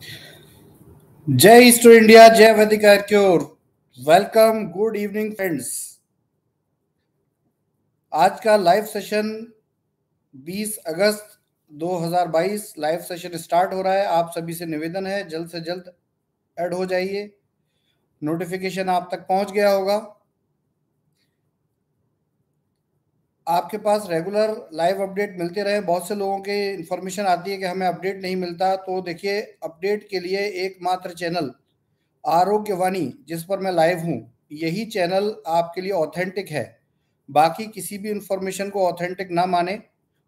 जय Easter India, जय वैदिक cure. Welcome, good evening friends. आज का लाइव सेशन 20 अगस्त 2022 लाइव सेशन स्टार्ट हो रहा है। आप सभी से निवेदन है जल्द से जल्द ऐड हो जाइए। नोटिफिकेशन आप तक पहुंच गया होगा। आपके पास रेगुलर लाइव अपडेट मिलते रहे। बहुत से लोगों के इन्फॉर्मेशन आती है कि हमें अपडेट नहीं मिलता, तो देखिए अपडेट के लिए एकमात्र चैनल आरोग्यवाणी, जिस पर मैं लाइव हूँ, यही चैनल आपके लिए ऑथेंटिक है। बाकी किसी भी इंफॉर्मेशन को ऑथेंटिक ना माने।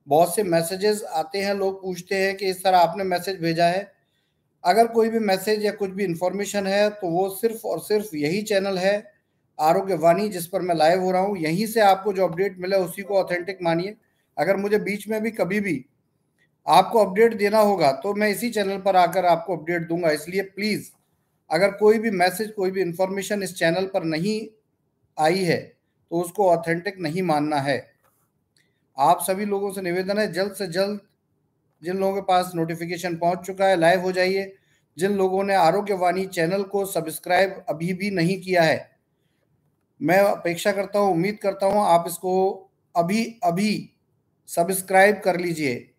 बहुत से मैसेजेस आते हैं, लोग पूछते हैं कि इस तरह आपने मैसेज भेजा है। अगर कोई भी मैसेज या कुछ भी इंफॉर्मेशन है तो वो सिर्फ और सिर्फ यही चैनल है आरोग्यवाणी, जिस पर मैं लाइव हो रहा हूँ। यहीं से आपको जो अपडेट मिले उसी को ऑथेंटिक मानिए। अगर मुझे बीच में भी कभी भी आपको अपडेट देना होगा तो मैं इसी चैनल पर आकर आपको अपडेट दूंगा। इसलिए प्लीज़, अगर कोई भी मैसेज, कोई भी इंफॉर्मेशन इस चैनल पर नहीं आई है तो उसको ऑथेंटिक नहीं मानना है। आप सभी लोगों से निवेदन है, जल्द से जल्द जिन लोगों के पास नोटिफिकेशन पहुंच चुका है लाइव हो जाइए। जिन लोगों ने आरोग्यवाणी चैनल को सब्सक्राइब अभी भी नहीं किया है, मैं अपेक्षा करता हूं, उम्मीद करता हूं आप इसको अभी अभी सब्सक्राइब कर लीजिए।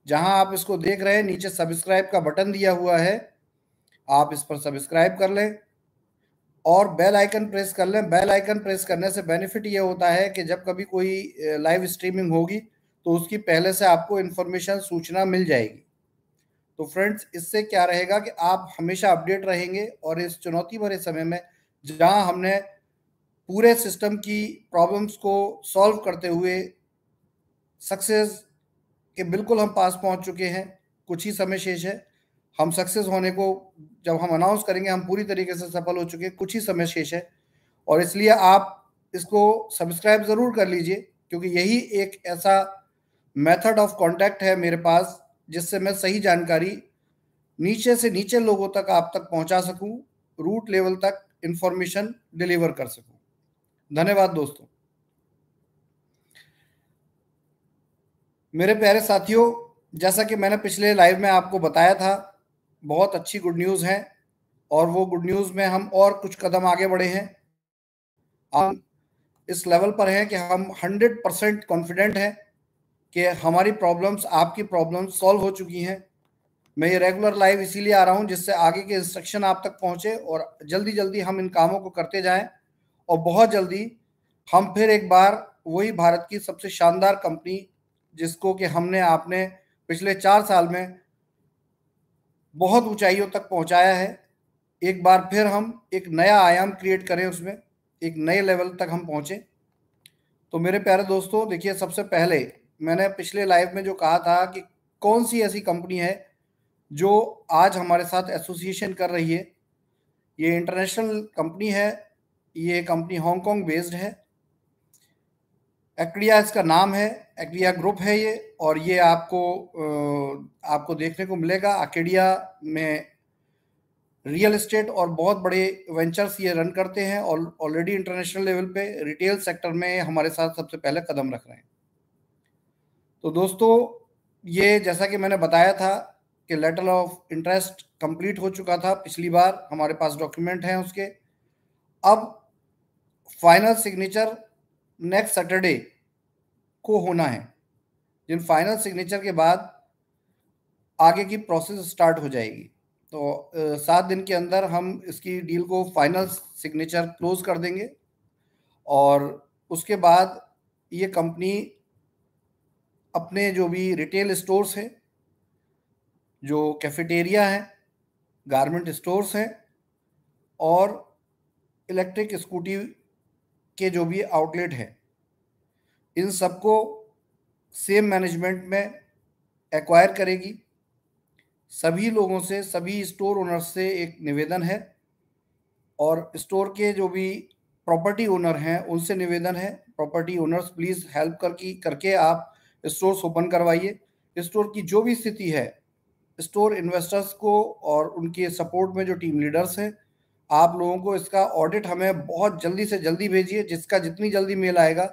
जहां आप इसको देख रहे हैं नीचे सब्सक्राइब का बटन दिया हुआ है, आप इस पर सब्सक्राइब कर लें और बेल आइकन प्रेस कर लें। बेल आइकन प्रेस करने से बेनिफिट ये होता है कि जब कभी कोई लाइव स्ट्रीमिंग होगी तो उसकी पहले से आपको इन्फॉर्मेशन, सूचना मिल जाएगी। तो फ्रेंड्स, इससे क्या रहेगा कि आप हमेशा अपडेट रहेंगे और इस चुनौती भरे समय में जहां हमने पूरे सिस्टम की प्रॉब्लम्स को सॉल्व करते हुए सक्सेस के बिल्कुल हम पास पहुंच चुके हैं, कुछ ही समय शेष है। हम सक्सेस होने को जब हम अनाउंस करेंगे हम पूरी तरीके से सफल हो चुके हैं, कुछ ही समय शेष है। और इसलिए आप इसको सब्सक्राइब ज़रूर कर लीजिए, क्योंकि यही एक ऐसा मेथड ऑफ कांटेक्ट है मेरे पास जिससे मैं सही जानकारी नीचे से नीचे लोगों तक, आप तक पहुंचा सकूं, रूट लेवल तक इंफॉर्मेशन डिलीवर कर सकूं। धन्यवाद दोस्तों। मेरे प्यारे साथियों, जैसा कि मैंने पिछले लाइव में आपको बताया था, बहुत अच्छी गुड न्यूज़ है और वो गुड न्यूज़ में हम और कुछ कदम आगे बढ़े हैं। हम इस लेवल पर हैं कि हम 100% कॉन्फिडेंट हैं कि हमारी प्रॉब्लम्स, आपकी प्रॉब्लम्स सॉल्व हो चुकी हैं। मैं ये रेगुलर लाइव इसीलिए आ रहा हूँ जिससे आगे के इंस्ट्रक्शन आप तक पहुँचे और जल्दी जल्दी हम इन कामों को करते जाएं और बहुत जल्दी हम फिर एक बार वही भारत की सबसे शानदार कंपनी, जिसको कि हमने आपने पिछले 4 साल में बहुत ऊंचाइयों तक पहुंचाया है, एक बार फिर हम एक नया आयाम क्रिएट करें, उसमें एक नए लेवल तक हम पहुंचे। तो मेरे प्यारे दोस्तों, देखिए सबसे पहले मैंने पिछले लाइव में जो कहा था कि कौन सी ऐसी कंपनी है जो आज हमारे साथ एसोसिएशन कर रही है। ये इंटरनेशनल कंपनी है, ये कंपनी हांगकांग बेस्ड है। एक्डिया इसका नाम है, एक्डिया ग्रुप है ये। और ये आपको देखने को मिलेगा अकेडिया में। रियल एस्टेट और बहुत बड़े वेंचर्स ये रन करते हैं और ऑलरेडी इंटरनेशनल लेवल पे रिटेल सेक्टर में हमारे साथ सबसे पहले कदम रख रहे हैं। तो दोस्तों, ये जैसा कि मैंने बताया था कि लेटर ऑफ इंटरेस्ट कंप्लीट हो चुका था पिछली बार, हमारे पास डॉक्यूमेंट हैं उसके। अब फाइनल सिग्नेचर नेक्स्ट सैटरडे को होना है, जिन फाइनल सिग्नेचर के बाद आगे की प्रोसेस स्टार्ट हो जाएगी। तो 7 दिन के अंदर हम इसकी डील को फाइनल सिग्नेचर क्लोज कर देंगे और उसके बाद ये कंपनी अपने जो भी रिटेल स्टोर्स हैं, जो कैफेटेरिया हैं, गारमेंट स्टोर्स हैं और इलेक्ट्रिक स्कूटी के जो भी आउटलेट हैं, इन सबको सेम मैनेजमेंट में एक्वायर करेगी। सभी लोगों से, सभी स्टोर ओनर्स से एक निवेदन है और स्टोर के जो भी प्रॉपर्टी ओनर हैं उनसे निवेदन है, प्रॉपर्टी ओनर्स प्लीज़ हेल्प करके आप स्टोर्स ओपन करवाइए। स्टोर की जो भी स्थिति है, स्टोर इन्वेस्टर्स को और उनके सपोर्ट में जो टीम लीडर्स हैं, आप लोगों को इसका ऑडिट हमें बहुत जल्दी से जल्दी भेजिए। जिसका जितनी जल्दी मेल आएगा,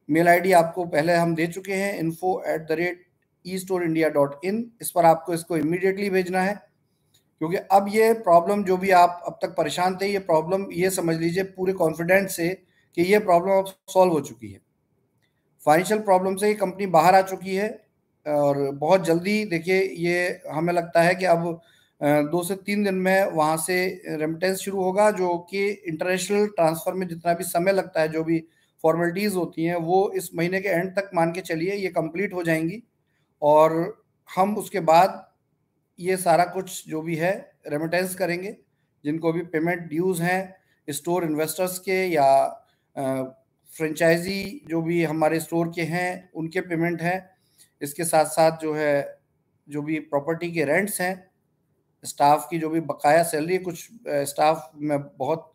मेल आईडी आपको पहले हम दे चुके हैं, info@estorindia.in। इस पर आपको इसको इमीडिएटली भेजना है। क्योंकि अब ये प्रॉब्लम जो भी आप अब तक परेशान थे, ये प्रॉब्लम ये समझ लीजिए पूरे कॉन्फिडेंस से कि ये प्रॉब्लम अब सॉल्व हो चुकी है। फाइनेंशियल प्रॉब्लम से ये कंपनी बाहर आ चुकी है और बहुत जल्दी देखिए ये हमें लगता है कि अब 2 से 3 दिन में वहाँ से रेमिटेंस शुरू होगा, जो कि इंटरनेशनल ट्रांसफ़र में जितना भी समय लगता है, जो भी फॉर्मेलिटीज़ होती हैं, वो इस महीने के एंड तक मान के चलिए ये कंप्लीट हो जाएँगी और हम उसके बाद ये सारा कुछ जो भी है रेमिटेंस करेंगे। जिनको भी पेमेंट ड्यूज़ हैं स्टोर इन्वेस्टर्स के या फ्रेंचाइज़ी जो भी हमारे स्टोर के हैं, उनके पेमेंट हैं। इसके साथ-साथ जो है, जो भी प्रॉपर्टी के रेंट्स हैं, स्टाफ की जो भी बकाया सैलरी, कुछ स्टाफ में बहुत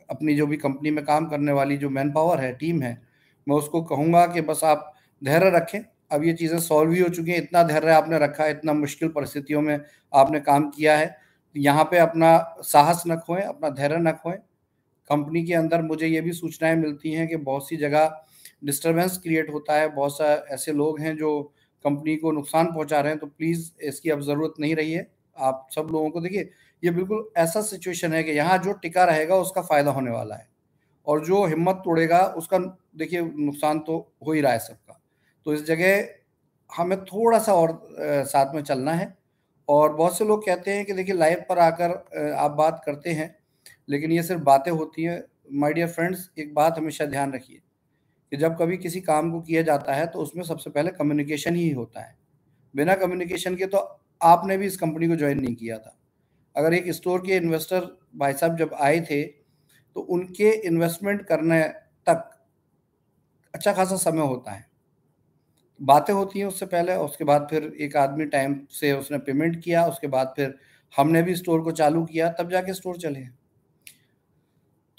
अपनी जो भी कंपनी में काम करने वाली जो मैन पावर है, टीम है, मैं उसको कहूँगा कि बस आप धैर्य रखें। अब ये चीज़ें सॉल्व ही हो चुकी हैं, इतना धैर्य आपने रखा है, इतना मुश्किल परिस्थितियों में आपने काम किया है, यहाँ पे अपना साहस न खोएँ, अपना धैर्य न खोएँ। कंपनी के अंदर मुझे ये भी सूचनाएँ मिलती हैं कि बहुत सी जगह डिस्टर्बेंस क्रिएट होता है, बहुत सा ऐसे लोग हैं जो कंपनी को नुकसान पहुँचा रहे हैं, तो प्लीज़ इसकी अब ज़रूरत नहीं रही है। आप सब लोगों को देखिए, ये बिल्कुल ऐसा सिचुएशन है कि यहाँ जो टिका रहेगा उसका फ़ायदा होने वाला है और जो हिम्मत तोड़ेगा उसका देखिए नुकसान तो हो ही रहा है सबका। तो इस जगह हमें थोड़ा-सा और साथ में चलना है और बहुत से लोग कहते हैं कि देखिए लाइव पर आकर आप बात करते हैं, लेकिन ये सिर्फ़ बातें होती हैं। माय डियर फ्रेंड्स, एक बात हमेशा ध्यान रखिए कि जब कभी किसी काम को किया जाता है तो उसमें सबसे पहले कम्युनिकेशन ही होता है। बिना कम्युनिकेशन के तो आपने भी इस कंपनी को जॉइन नहीं किया था। अगर एक स्टोर के इन्वेस्टर भाई साहब जब आए थे, तो उनके इन्वेस्टमेंट करने तक अच्छा खासा समय होता है। बातें होती हैं उससे पहले और उसके बाद फिर एक आदमी टाइम से उसने पेमेंट किया, उसके बाद फिर हमने भी स्टोर को चालू किया, तब जाके स्टोर चले हैं।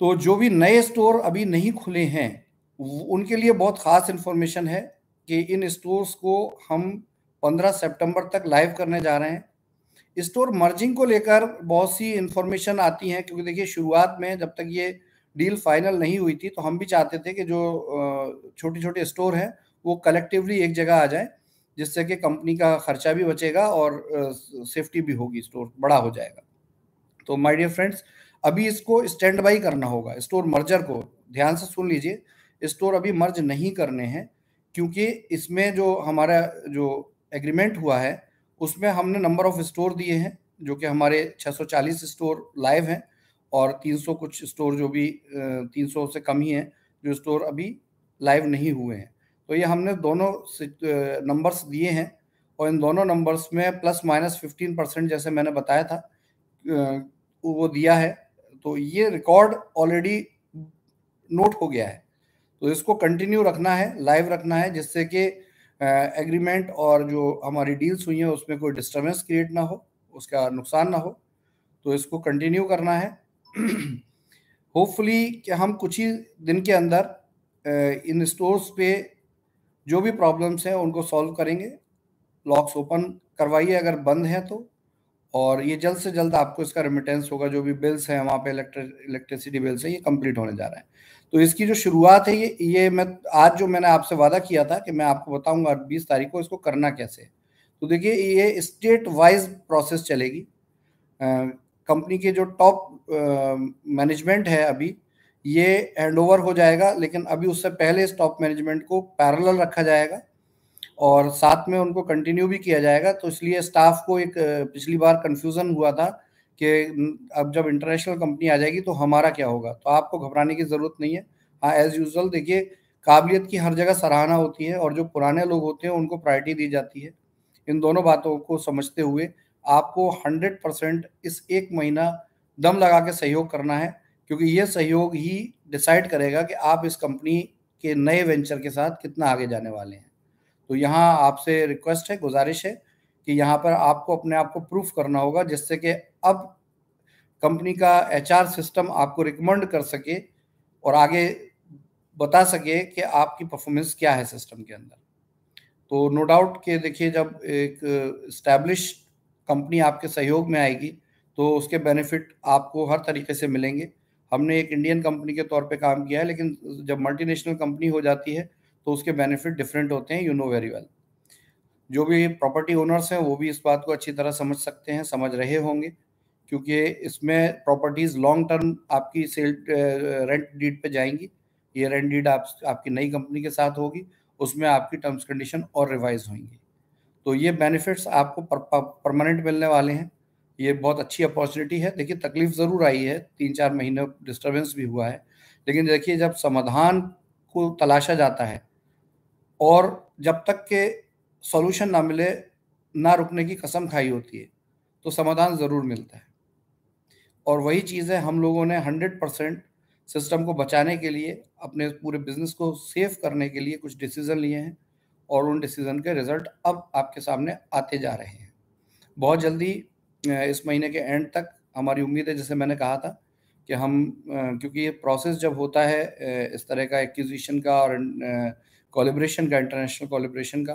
तो जो भी नए स्टोर अभी नहीं खुले हैं, उनके लिए बहुत ख़ास इन्फॉर्मेशन है कि इन स्टोर्स को हम 15 सितंबर तक लाइव करने जा रहे हैं। स्टोर मर्जिंग को लेकर बहुत सी इन्फॉर्मेशन आती हैं, क्योंकि देखिए शुरुआत में जब तक ये डील फाइनल नहीं हुई थी तो हम भी चाहते थे कि जो छोटे-छोटे स्टोर हैं वो कलेक्टिवली एक जगह आ जाएँ, जिससे कि कंपनी का खर्चा भी बचेगा और सेफ्टी भी होगी, स्टोर बड़ा हो जाएगा। तो माय डियर फ्रेंड्स, अभी इसको स्टैंड बाय करना होगा, स्टोर मर्जर को ध्यान से सुन लीजिए। स्टोर अभी मर्ज नहीं करने हैं, क्योंकि इसमें जो हमारा जो एग्रीमेंट हुआ है उसमें हमने नंबर ऑफ स्टोर दिए हैं, जो कि हमारे 640 स्टोर लाइव हैं और 300 कुछ स्टोर जो भी 300 से कम ही हैं जो स्टोर अभी लाइव नहीं हुए हैं। तो ये हमने दोनों नंबर्स दिए हैं और इन दोनों नंबर्स में प्लस माइनस 15% जैसे मैंने बताया था वो दिया है। तो ये रिकॉर्ड ऑलरेडी नोट हो गया है। तो इसको कंटिन्यू रखना है, लाइव रखना है, जिससे कि एग्रीमेंट और जो हमारी डील्स हुई हैं उसमें कोई डिस्टर्बेंस क्रिएट ना हो, उसका नुकसान ना हो। तो इसको कंटिन्यू करना है। होपफुली कि हम कुछ ही दिन के अंदर इन स्टोर्स पे जो भी प्रॉब्लम्स हैं उनको सॉल्व करेंगे। लॉक्स ओपन करवाइए अगर बंद हैं तो, और ये जल्द से जल्द आपको इसका रेमिटेंस होगा, जो भी बिल्स हैं वहाँ पे इलेक्ट्रिसिटी बिल्स है, ये कंप्लीट होने जा रहा है। तो इसकी जो शुरुआत है ये मैं आज जो मैंने आपसे वादा किया था कि मैं आपको बताऊंगा 20 तारीख को इसको करना कैसे है। तो देखिए ये स्टेट वाइज प्रोसेस चलेगी। कंपनी के जो टॉप मैनेजमेंट है अभी ये हैंडओवर हो जाएगा, लेकिन अभी उससे पहले इस टॉप मैनेजमेंट को पैरेलल रखा जाएगा और साथ में उनको कंटिन्यू भी किया जाएगा। तो इसलिए स्टाफ को एक पिछली बार कन्फ्यूज़न हुआ था कि अब जब इंटरनेशनल कंपनी आ जाएगी तो हमारा क्या होगा? तो आपको घबराने की ज़रूरत नहीं है। हाँ, एज़ यूजुअल देखिए काबिलियत की हर जगह सराहना होती है और जो पुराने लोग होते हैं उनको प्रायोरिटी दी जाती है। इन दोनों बातों को समझते हुए आपको 100% इस 1 महीना दम लगा के सहयोग करना है, क्योंकि ये सहयोग ही डिसाइड करेगा कि आप इस कंपनी के नए वेंचर के साथ कितना आगे जाने वाले हैं। तो यहाँ आपसे रिक्वेस्ट है, गुज़ारिश है कि यहाँ पर आपको अपने आप को प्रूफ करना होगा, जिससे कि अब कंपनी का एचआर सिस्टम आपको रिकमेंड कर सके और आगे बता सके कि आपकी परफॉर्मेंस क्या है सिस्टम के अंदर। तो नो डाउट कि देखिए जब एक एस्टैब्लिश्ड कंपनी आपके सहयोग में आएगी तो उसके बेनिफिट आपको हर तरीके से मिलेंगे। हमने एक इंडियन कंपनी के तौर पे काम किया है, लेकिन जब मल्टीनेशनल कंपनी हो जाती है तो उसके बेनिफिट डिफरेंट होते हैं, यू नो वेरी वेल। जो भी प्रॉपर्टी ओनर्स हैं वो भी इस बात को अच्छी तरह समझ सकते हैं, समझ रहे होंगे, क्योंकि इसमें प्रॉपर्टीज लॉन्ग टर्म आपकी सेल रेंट डीड पे जाएंगी। ये रेंट डीड आपकी नई कंपनी के साथ होगी, उसमें आपकी टर्म्स कंडीशन और रिवाइज होंगी। तो ये बेनिफिट्स आपको परमानेंट मिलने वाले हैं। ये बहुत अच्छी अपॉर्चुनिटी है। देखिए तकलीफ ज़रूर आई है, 3-4 महीने डिस्टर्बेंस भी हुआ है, लेकिन देखिए जब समाधान को तलाशा जाता है और जब तक के सॉल्यूशन ना मिले, ना रुकने की कसम खाई होती है, तो समाधान ज़रूर मिलता है। और वही चीज़ है, हम लोगों ने 100% सिस्टम को बचाने के लिए, अपने पूरे बिजनेस को सेव करने के लिए कुछ डिसीजन लिए हैं, और उन डिसीजन के रिजल्ट अब आपके सामने आते जा रहे हैं। बहुत जल्दी इस महीने के एंड तक हमारी उम्मीद है, जैसे मैंने कहा था कि हम क्योंकि ये प्रोसेस जब होता है इस तरह का एक्विजिशन का और कोलैबोरेशन का, इंटरनेशनल कोलैबोरेशन का,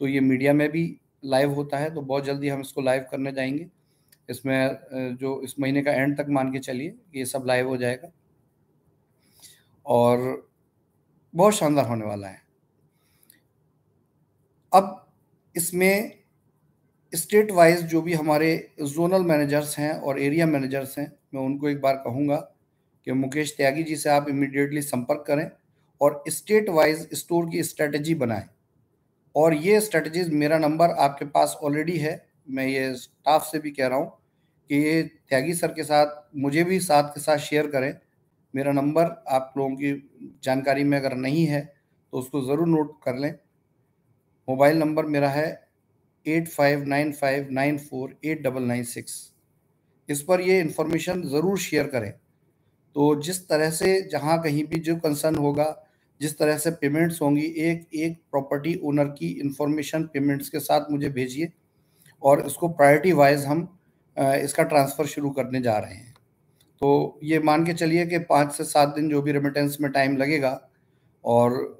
तो ये मीडिया में भी लाइव होता है। तो बहुत जल्दी हम इसको लाइव करने जाएंगे। इसमें जो इस महीने का एंड तक मान के चलिए कि ये सब लाइव हो जाएगा और बहुत शानदार होने वाला है। अब इसमें स्टेट वाइज जो भी हमारे जोनल मैनेजर्स हैं और एरिया मैनेजर्स हैं, मैं उनको एक बार कहूँगा कि मुकेश त्यागी जी से आप इमीडिएटली संपर्क करें और स्टेट वाइज स्टोर की स्ट्रेटजी बनाएं। और ये स्ट्रेटजीज, मेरा नंबर आपके पास ऑलरेडी है, मैं ये स्टाफ से भी कह रहा हूँ कि ये त्यागी सर के साथ मुझे भी साथ के साथ शेयर करें। मेरा नंबर आप लोगों की जानकारी में अगर नहीं है तो उसको ज़रूर नोट कर लें। मोबाइल नंबर मेरा है 8595948996। इस पर ये इन्फॉर्मेशन ज़रूर शेयर करें। तो जिस तरह से जहाँ कहीं भी जो कंसर्न होगा, जिस तरह से पेमेंट्स होंगी, एक एक प्रॉपर्टी ओनर की इन्फॉर्मेशन पेमेंट्स के साथ मुझे भेजिए और इसको प्रायोरिटी वाइज हम इसका ट्रांसफ़र शुरू करने जा रहे हैं। तो ये मान के चलिए कि 5 से 7 दिन जो भी रेमिटेंस में टाइम लगेगा, और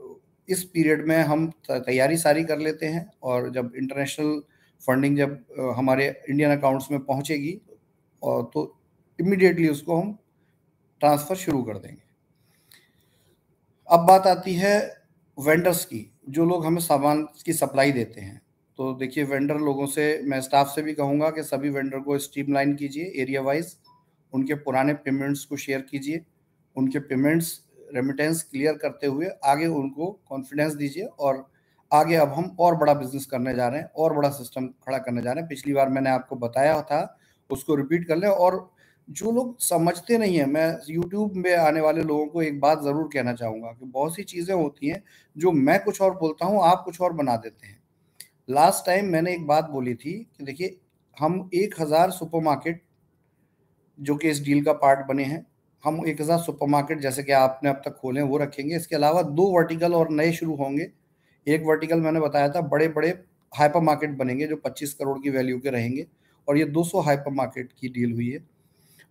इस पीरियड में हम तैयारी सारी कर लेते हैं, और जब इंटरनेशनल फंडिंग जब हमारे इंडियन अकाउंट्स में पहुंचेगी और तो इमीडिएटली उसको हम ट्रांसफ़र शुरू कर देंगे। अब बात आती है वेंडर्स की, जो लोग हमें सामान की सप्लाई देते हैं। तो देखिए वेंडर लोगों से, मैं स्टाफ से भी कहूँगा कि सभी वेंडर को स्ट्रीमलाइन कीजिए एरिया वाइज, उनके पुराने पेमेंट्स को शेयर कीजिए, उनके पेमेंट्स रेमिटेंस क्लियर करते हुए आगे उनको कॉन्फिडेंस दीजिए, और आगे अब हम और बड़ा बिजनेस करने जा रहे हैं, और बड़ा सिस्टम खड़ा करने जा रहे हैं। पिछली बार मैंने आपको बताया था, उसको रिपीट कर लें। और जो लोग समझते नहीं है, मैं यूट्यूब में आने वाले लोगों को एक बात ज़रूर कहना चाहूँगा कि बहुत सी चीज़ें होती हैं जो मैं कुछ और बोलता हूँ, आप कुछ और बना देते हैं। लास्ट टाइम मैंने एक बात बोली थी कि देखिए हम 1000 सुपरमार्केट जो कि इस डील का पार्ट बने हैं, हम 1000 सुपरमार्केट जैसे कि आपने अब तक खोले हैं वो रखेंगे। इसके अलावा 2 वर्टिकल और नए शुरू होंगे। एक वर्टिकल मैंने बताया था, बड़े-बड़े हाइपर मार्केट बनेंगे जो 25 करोड़ की वैल्यू के रहेंगे, और ये 200 हाइपर मार्केट की डील हुई है।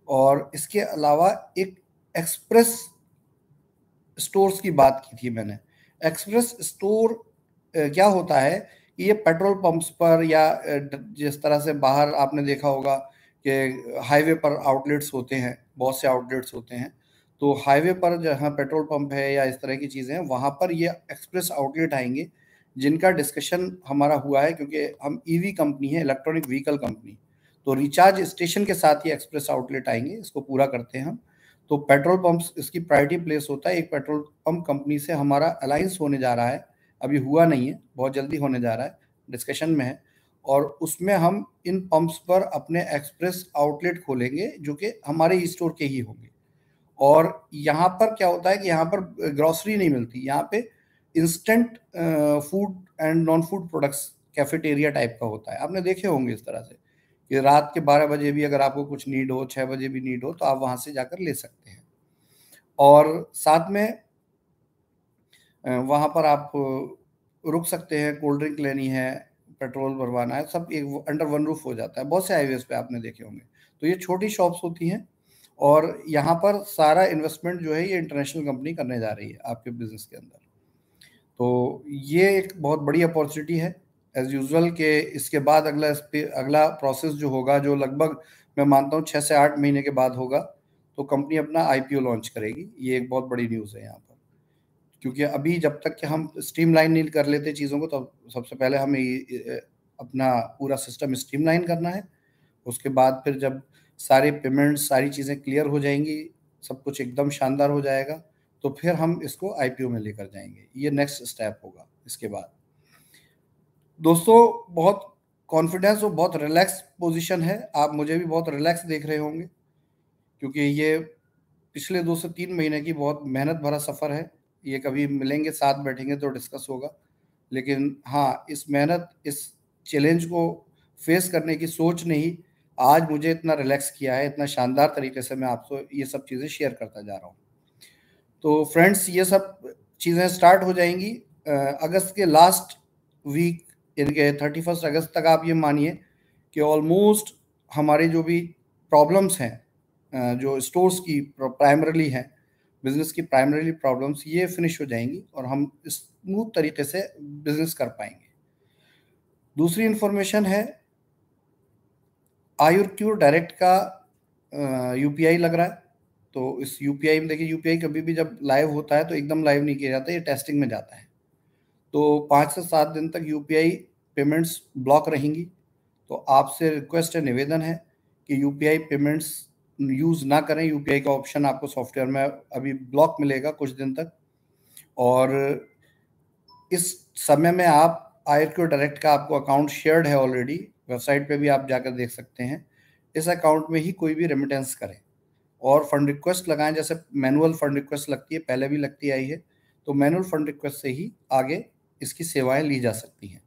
और इसके अलावा एक एक्सप्रेस स्टोर्स की बात की थी मैंने। एक्सप्रेस स्टोर क्या होता है कि ये पेट्रोल पंप्स पर या जिस तरह से बाहर आपने देखा होगा कि हाईवे पर आउटलेट्स होते हैं, बहुत से आउटलेट्स होते हैं। तो हाईवे पर जहाँ पेट्रोल पंप है या इस तरह की चीज़ें हैं, वहाँ पर ये एक्सप्रेस आउटलेट आएंगे, जिनका डिस्कशन हमारा हुआ है, क्योंकि हम ईवी कंपनी है, इलेक्ट्रॉनिक व्हीकल कंपनी। तो रिचार्ज स्टेशन के साथ ही एक्सप्रेस आउटलेट आएंगे, इसको पूरा करते हैं हम। तो पेट्रोल पंप्स इसकी प्रायोरिटी प्लेस होता है। एक पेट्रोल पंप कंपनी से हमारा अलायंस होने जा रहा है, अभी हुआ नहीं है, बहुत जल्दी होने जा रहा है, डिस्कशन में है। और उसमें हम इन पंप्स पर अपने एक्सप्रेस आउटलेट खोलेंगे जो कि हमारे ई स्टोर के ही होंगे। और यहाँ पर क्या होता है कि यहाँ पर ग्रॉसरी नहीं मिलती, यहाँ पे instant food and non food products cafeteria type का होता है। आपने देखे होंगे इस तरह से कि रात के 12 बजे भी अगर आपको कुछ नीड हो, 6 बजे भी नीड हो, तो आप वहाँ से जाकर ले सकते हैं। और साथ में वहाँ पर आप रुक सकते हैं, कोल्ड ड्रिंक लेनी है, पेट्रोल भरवाना है, सब एक अंडर वन रूफ हो जाता है। बहुत से हाईवेज़ पे आपने देखे होंगे। तो ये छोटी शॉप्स होती हैं, और यहाँ पर सारा इन्वेस्टमेंट जो है ये इंटरनेशनल कंपनी करने जा रही है आपके बिज़नेस के अंदर। तो ये एक बहुत बड़ी अपॉर्चुनिटी है एज़ यूजुअल के। इसके बाद अगला प्रोसेस जो होगा, जो लगभग मैं मानता हूँ 6 से 8 महीने के बाद होगा, तो कंपनी अपना आईपीओ लॉन्च करेगी। ये एक बहुत बड़ी न्यूज़ है यहाँ पर, क्योंकि अभी जब तक कि हम स्ट्रीमलाइन नहीं कर लेते चीज़ों को, तो सबसे पहले हमें अपना पूरा सिस्टम स्ट्रीमलाइन करना है। उसके बाद फिर जब सारे पेमेंट्स, सारी चीज़ें क्लियर हो जाएंगी, सब कुछ एकदम शानदार हो जाएगा, तो फिर हम इसको आईपीओ में लेकर जाएंगे। ये नेक्स्ट स्टेप होगा इसके बाद। दोस्तों, बहुत कॉन्फिडेंस और बहुत रिलैक्स पोजीशन है। आप मुझे भी बहुत रिलैक्स देख रहे होंगे, क्योंकि ये पिछले 2 से 3 महीने की बहुत मेहनत भरा सफ़र है। ये कभी मिलेंगे, साथ बैठेंगे तो डिस्कस होगा। लेकिन हाँ, इस मेहनत, इस चैलेंज को फेस करने की सोच ने ही आज मुझे इतना रिलैक्स किया है। इतना शानदार तरीके से मैं आपसे ये सब चीज़ें शेयर करता जा रहा हूँ। तो फ्रेंड्स, ये सब चीज़ें स्टार्ट हो जाएंगी अगस्त के लास्ट वीक, यानी कि 31 अगस्त तक। आप ये मानिए कि ऑलमोस्ट हमारे जो भी प्रॉब्लम्स हैं, जो स्टोर्स की प्राइमरीली हैं, बिजनेस की प्राइमरीली प्रॉब्लम्स, ये फिनिश हो जाएंगी और हम स्मूथ तरीके से बिजनेस कर पाएंगे। दूसरी इंफॉर्मेशन है, आयुर्क्यूर डायरेक्ट का यूपीआई लग रहा है। तो इस यूपीआई में देखिए, यूपीआई कभी भी जब लाइव होता है तो एकदम लाइव नहीं किया जाता, ये टेस्टिंग में जाता है। तो 5 से 7 दिन तक यूपीआई पेमेंट्स ब्लॉक रहेंगी। तो आपसे रिक्वेस्ट है, निवेदन है कि यूपीआई पेमेंट्स यूज़ ना करें। यूपीआई का ऑप्शन आपको सॉफ्टवेयर में अभी ब्लॉक मिलेगा कुछ दिन तक। और इस समय में आप आयुर्क्यूर डायरेक्ट का आपको अकाउंट शेयर्ड है ऑलरेडी, वेबसाइट पे भी आप जाकर देख सकते हैं। इस अकाउंट में ही कोई भी रेमिटेंस करें और फंड रिक्वेस्ट लगाएं। जैसे मैनुअल फंड रिक्वेस्ट लगती है, पहले भी लगती आई है, तो मैनुअल फंड रिक्वेस्ट से ही आगे इसकी सेवाएं ली जा सकती हैं।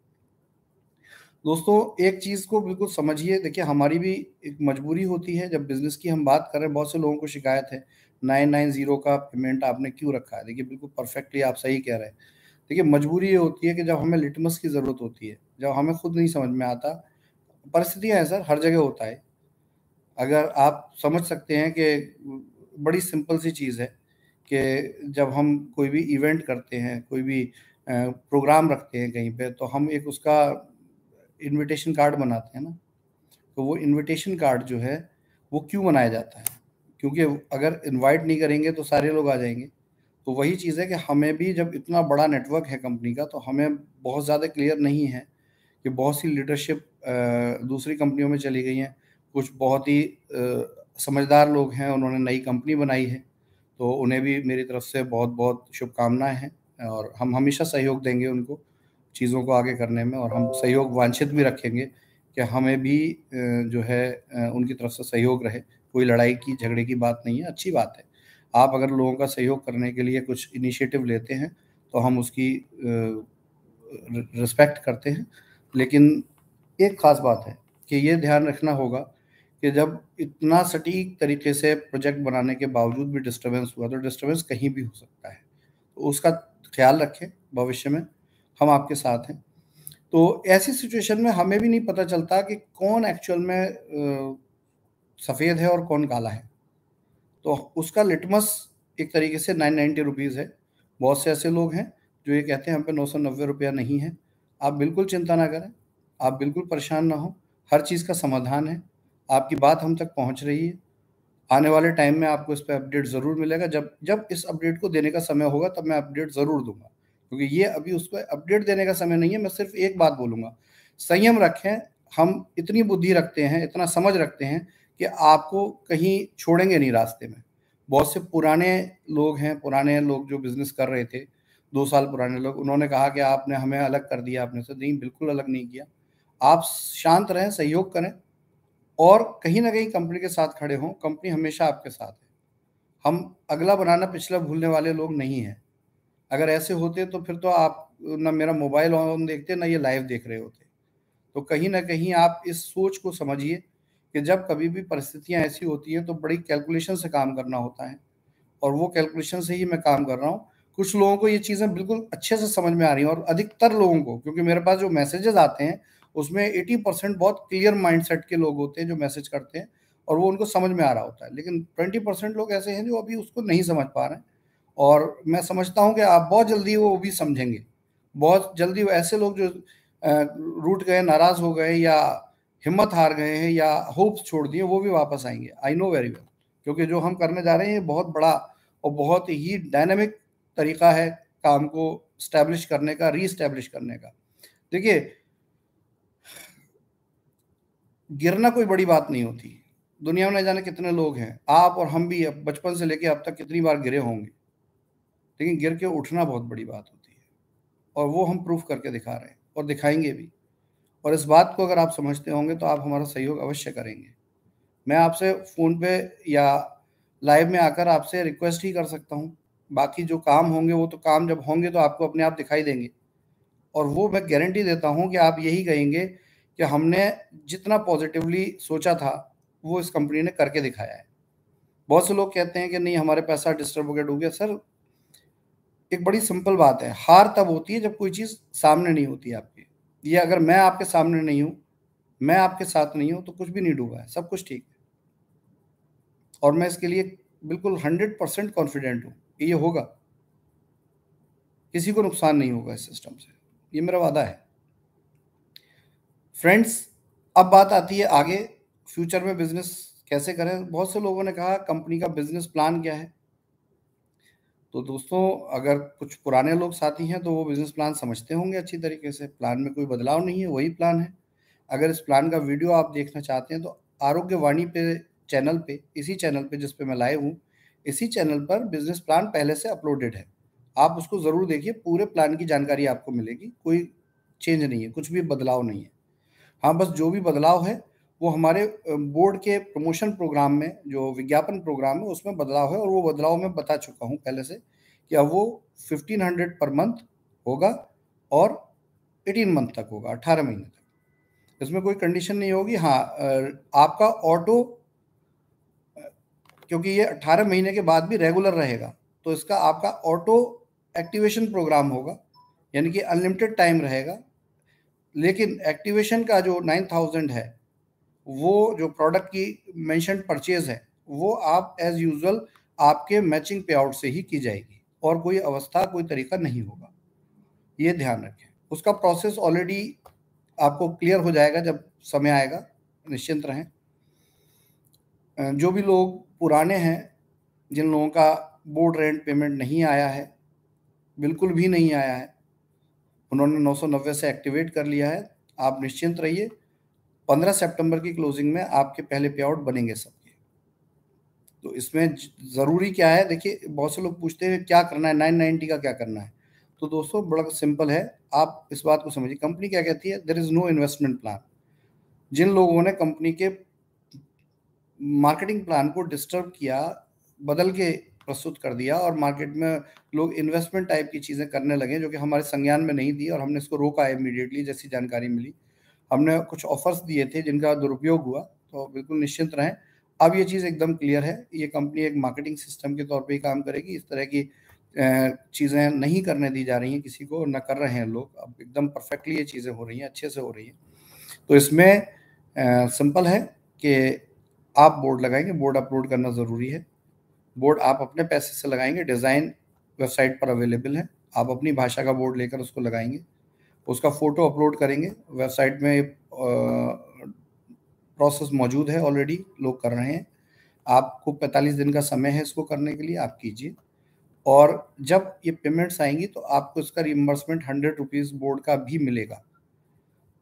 दोस्तों, एक चीज़ को बिल्कुल समझिए, देखिए हमारी भी एक मजबूरी होती है। जब बिज़नेस की हम बात कर रहे हैं, बहुत से लोगों को शिकायत है 990 का पेमेंट आपने क्यों रखा है। देखिए, बिल्कुल परफेक्टली आप सही कह रहे हैं। देखिए, मजबूरी ये होती है कि जब हमें लिटमस की ज़रूरत होती है, जब हमें खुद नहीं समझ में आता, परिस्थितियाँ हैं सर, हर जगह होता है। अगर आप समझ सकते हैं कि बड़ी सिंपल सी चीज़ है कि जब हम कोई भी इवेंट करते हैं, कोई भी प्रोग्राम रखते हैं कहीं पे, तो हम एक उसका इनविटेशन कार्ड बनाते हैं ना। तो वो इनविटेशन कार्ड जो है, वो क्यों बनाया जाता है? क्योंकि अगर इनवाइट नहीं करेंगे तो सारे लोग आ जाएँगे। तो वही चीज़ है कि हमें भी, जब इतना बड़ा नेटवर्क है कंपनी का, तो हमें बहुत ज़्यादा क्लियर नहीं है कि बहुत सी लीडरशिप दूसरी कंपनियों में चली गई हैं। कुछ बहुत ही समझदार लोग हैं, उन्होंने नई कंपनी बनाई है, तो उन्हें भी मेरी तरफ से बहुत-बहुत शुभकामनाएँ हैं और हम हमेशा सहयोग देंगे उनको चीज़ों को आगे करने में, और हम सहयोग वांछित भी रखेंगे कि हमें भी जो है उनकी तरफ से सहयोग रहे। कोई लड़ाई की, झगड़े की बात नहीं है, अच्छी बात है। आप अगर लोगों का सहयोग करने के लिए कुछ इनिशिएटिव लेते हैं, तो हम उसकी रिस्पेक्ट करते हैं। लेकिन एक ख़ास बात है कि ये ध्यान रखना होगा कि जब इतना सटीक तरीके से प्रोजेक्ट बनाने के बावजूद भी डिस्टर्बेंस हुआ, तो डिस्टर्बेंस कहीं भी हो सकता है। तो उसका ख़्याल रखें, भविष्य में हम आपके साथ हैं। तो ऐसी सिचुएशन में हमें भी नहीं पता चलता कि कौन एक्चुअल में सफ़ेद है और कौन काला है। तो उसका लिटमस एक तरीके से 990 रुपीज़ है। बहुत से ऐसे लोग हैं जो ये कहते हैं हम पे 990 रुपया नहीं है। आप बिल्कुल चिंता ना करें, आप बिल्कुल परेशान ना हों, हर चीज़ का समाधान है। आपकी बात हम तक पहुँच रही है। आने वाले टाइम में आपको इस पे अपडेट ज़रूर मिलेगा। जब जब इस अपडेट को देने का समय होगा, तब मैं अपडेट ज़रूर दूँगा। क्योंकि ये अभी उसको अपडेट देने का समय नहीं है। मैं सिर्फ़ एक बात बोलूँगा, संयम रखें। हम इतनी बुद्धि रखते हैं, इतना समझ रखते हैं कि आपको कहीं छोड़ेंगे नहीं रास्ते में। बहुत से पुराने लोग हैं, पुराने लोग जो बिज़नेस कर रहे थे, 2 साल पुराने लोग, उन्होंने कहा कि आपने हमें अलग कर दिया आपने से। नहीं, बिल्कुल अलग नहीं किया। आप शांत रहें, सहयोग करें और कहीं न कहीं कंपनी के साथ खड़े हों। कंपनी हमेशा आपके साथ है। हम अगला बनाना पिछला भूलने वाले लोग नहीं हैं। अगर ऐसे होते तो फिर तो आप ना मेरा मोबाइल ऑन देखते, ना ये लाइव देख रहे होते। तो कहीं न कहीं आप इस सोच को समझिए कि जब कभी भी परिस्थितियाँ ऐसी होती हैं, तो बड़ी कैलकुलेशन से काम करना होता है, और वो कैलकुलेशन से ही मैं काम कर रहा हूँ। कुछ लोगों को ये चीज़ें बिल्कुल अच्छे से समझ में आ रही हैं, और अधिकतर लोगों को, क्योंकि मेरे पास जो मैसेजेज़ आते हैं, उसमें 80% बहुत क्लियर माइंडसेट के लोग होते हैं जो मैसेज करते हैं, और वो उनको समझ में आ रहा होता है। लेकिन 20% लोग ऐसे हैं जो अभी उसको नहीं समझ पा रहे हैं, और मैं समझता हूँ कि आप बहुत जल्दी वो भी समझेंगे। बहुत जल्दी वो ऐसे लोग जो रूठ गए, नाराज़ हो गए, या हिम्मत हार गए हैं, या होप्स छोड़ दिए, वो भी वापस आएँगे। आई नो वेरी वेल, क्योंकि जो हम करने जा रहे हैं ये बहुत बड़ा और बहुत ही डायनामिक तरीका है काम को स्टैब्लिश करने का, रीस्टैब्लिश करने का। देखिए, गिरना कोई बड़ी बात नहीं होती। दुनिया में न जाने कितने लोग हैं, आप और हम भी अब बचपन से लेके अब तक कितनी बार गिरे होंगे, लेकिन गिर के उठना बहुत बड़ी बात होती है, और वो हम प्रूफ करके दिखा रहे हैं और दिखाएंगे भी। और इस बात को अगर आप समझते होंगे तो आप हमारा सहयोग अवश्य करेंगे। मैं आपसे फ़ोन पे या लाइव में आकर आपसे रिक्वेस्ट ही कर सकता हूँ। बाकी जो काम होंगे, वो तो काम जब होंगे तो आपको अपने आप दिखाई देंगे, और वो मैं गारंटी देता हूँ कि आप यही कहेंगे कि हमने जितना पॉजिटिवली सोचा था, वो इस कंपनी ने करके दिखाया है। बहुत से लोग कहते हैं कि नहीं, हमारे पैसा डिस्टर्ब हो गया, डूब गया। सर, एक बड़ी सिंपल बात है, हार तब होती है जब कोई चीज़ सामने नहीं होती आपके। ये अगर मैं आपके सामने नहीं हूँ, मैं आपके साथ नहीं हूँ, तो कुछ भी नहीं डूबा है, सब कुछ ठीक है। और मैं इसके लिए बिल्कुल 100% कॉन्फिडेंट हूँ कि ये होगा, किसी को नुकसान नहीं होगा इस सिस्टम से, ये मेरा वादा है। फ्रेंड्स, अब बात आती है आगे फ्यूचर में बिजनेस कैसे करें। बहुत से लोगों ने कहा कंपनी का बिजनेस प्लान क्या है। तो दोस्तों, अगर कुछ पुराने लोग साथी हैं तो वो बिजनेस प्लान समझते होंगे अच्छी तरीके से। प्लान में कोई बदलाव नहीं है, वही प्लान है। अगर इस प्लान का वीडियो आप देखना चाहते हैं तो आरोग्यवाणी पे, चैनल पे, इसी चैनल पे जिस पे मैं लाइव हूँ, इसी चैनल पर बिजनेस प्लान पहले से अपलोडेड है। आप उसको ज़रूर देखिए, पूरे प्लान की जानकारी आपको मिलेगी। कोई चेंज नहीं है, कुछ भी बदलाव नहीं है। हाँ, बस जो भी बदलाव है वो हमारे बोर्ड के प्रमोशन प्रोग्राम में, जो विज्ञापन प्रोग्राम है, उसमें बदलाव है, और वो बदलाव मैं बता चुका हूँ पहले से कि अब वो 1500 पर मंथ होगा और 18 मंथ तक होगा, 18 महीने तक। इसमें कोई कंडीशन नहीं होगी। हाँ, आपका ऑटो, क्योंकि ये 18 महीने के बाद भी रेगुलर रहेगा, तो इसका आपका ऑटो एक्टिवेशन प्रोग्राम होगा, यानी कि अनलिमिटेड टाइम रहेगा। लेकिन एक्टिवेशन का जो 9000 है, वो जो प्रोडक्ट की मेंशन परचेज है, वो आप एज यूजुअल आपके मैचिंग पे आउट से ही की जाएगी, और कोई अवस्था, कोई तरीका नहीं होगा, ये ध्यान रखें। उसका प्रोसेस ऑलरेडी आपको क्लियर हो जाएगा जब समय आएगा, निश्चिंत रहें। जो भी लोग पुराने हैं, जिन लोगों का बोर्ड रेंट पेमेंट नहीं आया है, बिल्कुल भी नहीं आया है, उन्होंने 990 से एक्टिवेट कर लिया है, आप निश्चिंत रहिए। 15 सितंबर की क्लोजिंग में आपके पहले पे आउट बनेंगे सबके। तो इसमें ज़रूरी क्या है, देखिए, बहुत से लोग पूछते हैं क्या करना है, 990 का क्या करना है। तो दोस्तों, बड़ा सिंपल है, आप इस बात को समझिए। कंपनी क्या कहती है, there is no investment plan. जिन लोगों ने कंपनी के मार्केटिंग प्लान को डिस्टर्ब किया, बदल के प्रस्तुत कर दिया, और मार्केट में लोग इन्वेस्टमेंट टाइप की चीज़ें करने लगे जो कि हमारे संज्ञान में नहीं थी, और हमने इसको रोका इमीडिएटली जैसी जानकारी मिली। हमने कुछ ऑफर्स दिए थे जिनका दुरुपयोग हुआ, तो बिल्कुल निश्चिंत रहें। अब ये चीज़ एकदम क्लियर है, ये कंपनी एक मार्केटिंग सिस्टम के तौर पे ही काम करेगी। इस तरह की चीज़ें नहीं करने दी जा रही हैं किसी को, ना कर रहे हैं लोग। अब एकदम परफेक्टली ये चीज़ें हो रही हैं, अच्छे से हो रही हैं। तो इसमें सिंपल है कि आप बोर्ड लगाएंगे, बोर्ड अपलोड करना ज़रूरी है। बोर्ड आप अपने पैसे से लगाएंगे, डिज़ाइन वेबसाइट पर अवेलेबल है। आप अपनी भाषा का बोर्ड लेकर उसको लगाएंगे, उसका फ़ोटो अपलोड करेंगे। वेबसाइट में प्रोसेस मौजूद है, ऑलरेडी लोग कर रहे हैं। आपको 45 दिन का समय है इसको करने के लिए, आप कीजिए। और जब ये पेमेंट्स आएंगी तो आपको इसका रिइंबर्समेंट 100 रुपीज़ बोर्ड का भी मिलेगा,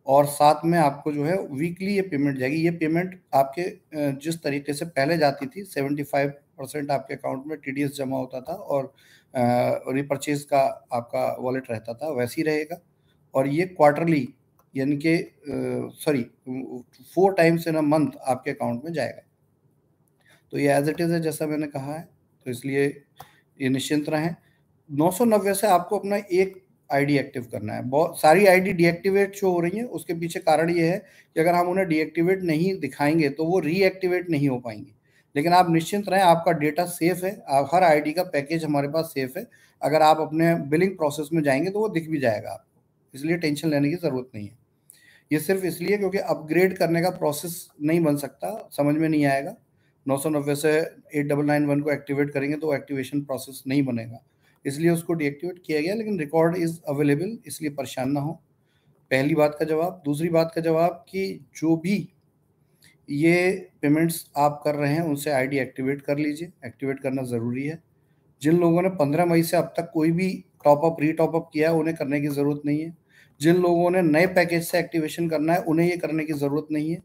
और साथ में आपको जो है वीकली ये पेमेंट जाएगी। ये पेमेंट आपके जिस तरीके से पहले जाती थी, 75% आपके अकाउंट में टीडीएस जमा होता था और रिपर्चेज का आपका वॉलेट रहता था, वैसे ही रहेगा। और ये क्वार्टरली, यानी कि sorry 4 times in a month आपके अकाउंट में जाएगा। तो ये एज इट इज़ है, जैसा मैंने कहा है, तो इसलिए ये निश्चिंत रहें। 990 से आपको अपना एक आईडी एक्टिव करना है। बहुत सारी आईडी डीएक्टिवेट शो हो रही हैं, उसके पीछे कारण ये है कि अगर हम उन्हें डीएक्टिवेट नहीं दिखाएंगे तो वो रीएक्टिवेट नहीं हो पाएंगी। लेकिन आप निश्चिंत रहें, आपका डेटा सेफ है। आप हर आईडी का पैकेज हमारे पास सेफ है। अगर आप अपने बिलिंग प्रोसेस में जाएंगे तो वो दिख भी जाएगा आपको, इसलिए टेंशन लेने की ज़रूरत नहीं है। ये सिर्फ इसलिए क्योंकि अपग्रेड करने का प्रोसेस नहीं बन सकता, समझ में नहीं आएगा। 990 से 8991 को एक्टिवेट करेंगे तो एक्टिवेशन प्रोसेस नहीं बनेगा, इसलिए उसको डीएक्टिवेट किया गया। लेकिन रिकॉर्ड इज़ अवेलेबल, इसलिए परेशान ना हो। पहली बात का जवाब। दूसरी बात का जवाब कि जो भी ये पेमेंट्स आप कर रहे हैं उनसे आईडी एक्टिवेट कर लीजिए, एक्टिवेट करना ज़रूरी है। जिन लोगों ने 15 मई से अब तक कोई भी टॉप अप री-टॉप अप किया है, उन्हें करने की ज़रूरत नहीं है। जिन लोगों ने नए पैकेज से एक्टिवेशन करना है, उन्हें ये करने की ज़रूरत नहीं है।